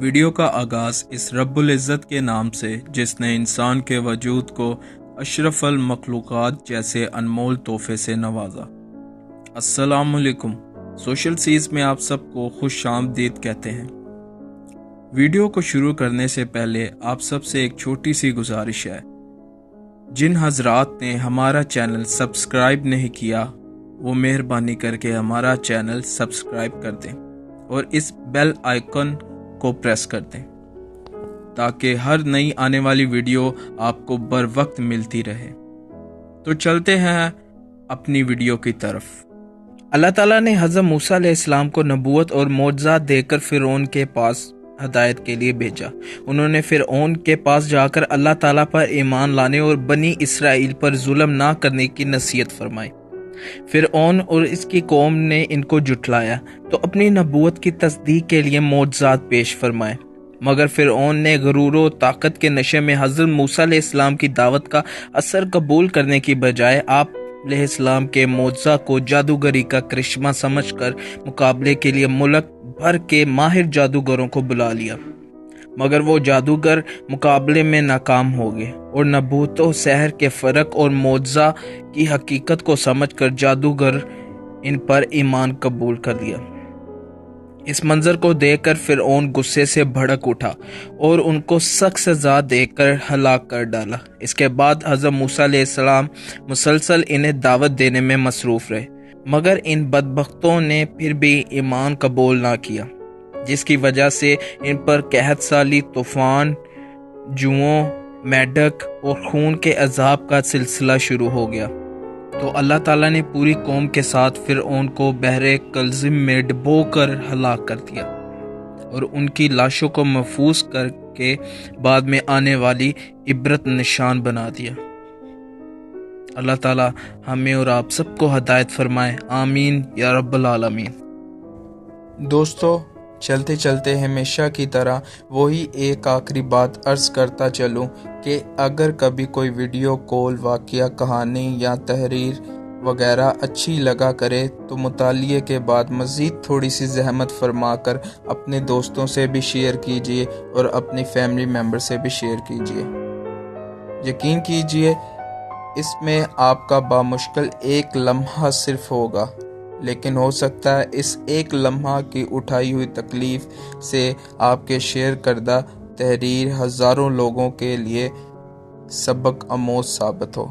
Video کا آغاز اس رب العزت کے نام سے جس نے انسان کے وجود کو اشرف المخلوقات جیسے انمول تحفے سے نوازا۔ السلام علیکم۔ سوشل سیز میں آپ سب کو خوش آمدید کہتے ہیں۔ ویڈیو کو شروع کرنے سے پہلے آپ سب سے ایک چھوٹی سی گزارش ہے۔ جن حضرات نے ہمارا چینل سبسکرائب نہیں کیا وہ مہربانی کر کے ہمارا چینل سبسکرائب کر دیں اور اس بیل آئیکن کو پریس کر دیں تاکہ ہر نئی آنے والی ویڈیو آپ کو بر وقت ملتی رہے۔ تو چلتے ہیں اپنی ویڈیو کی طرف۔ اللہ تعالیٰ نے حضرت موسیٰ علیہ السلام کو نبوت اور معجزات دے کر فرعون کے پاس ہدایت کے لیے بھیجا۔ انہوں نے فرعون کے پاس جا کر اللہ تعالیٰ پر ایمان لانے اور بنی اسرائیل پر ظلم نہ کرنے کی نصیحت فرمائی۔ فرعون اور اس کی قوم نے ان کو جھٹلایا تو اپنی نبوت کی تصدیق کے لیے معجزات پیش فرمائے، مگر فرعون نے غرور و طاقت کے نشے میں حضرت موسیٰ علیہ السلام کی دعوت کا اثر قبول کرنے کی بجائے آپ علیہ السلام کے معجزہ کو جادوگری کا کرشمہ سمجھ کر مقابلے کے لیے ملک بھر کے ماہر جادوگروں کو بلا لیا، مگر وہ جادوگر مقابلے میں ناکام ہو گئے اور نبوت و سحر کے فرق اور معجزہ کی حقیقت کو سمجھ کر جادوگر ان پر ایمان قبول کر لیا۔ اس منظر کو دیکھ کر فرعون غصے سے بھڑک اٹھا اور ان کو سخت سزا دے کر ہلاک کر ڈالا۔ اس کے بعد حضرت موسیٰ علیہ السلام مسلسل انہیں دعوت دینے میں مصروف رہے، مگر ان بدبختوں نے پھر بھی ایمان قبول نہ کیا، جس کی وجہ سے ان پر قحط سالی، طوفان، جوؤں، میڈک اور خون کے عذاب کا سلسلہ شروع ہو گیا۔ تو اللہ تعالیٰ نے پوری قوم کے ساتھ فرعون کو بحر قلزم میں ڈبو کر ہلاک کر دیا اور ان کی لاشوں کو محفوظ کر کے بعد میں آنے والی عبرت نشان بنا دیا۔ اللہ تعالیٰ ہمیں اور آپ سب کو ہدایت فرمائے، آمین یا رب العالمین۔ دوستو، چلتے چلتے ہمیشہ کی طرح وہی ایک آخری بات عرض کرتا چلوں کہ اگر کبھی کوئی ویڈیو کال، واقعہ، کہانی یا تحریر وغیرہ اچھی لگا کرے تو مطالعے کے بعد مزید تھوڑی سی زحمت فرما کر اپنے دوستوں سے بھی شیئر کیجیے اور اپنی فیملی ممبر سے بھی شیئر کیجیے۔ یقین کیجیے اس میں آپ کا بامشکل ایک لمحہ صرف ہوگا، لیکن ہو سکتا ہے اس ایک لمحہ کی اٹھائی ہوئی تکلیف سے آپ کے شیئر کردہ تحریر ہزاروں لوگوں کے لیے سبق آموز ثابت ہو۔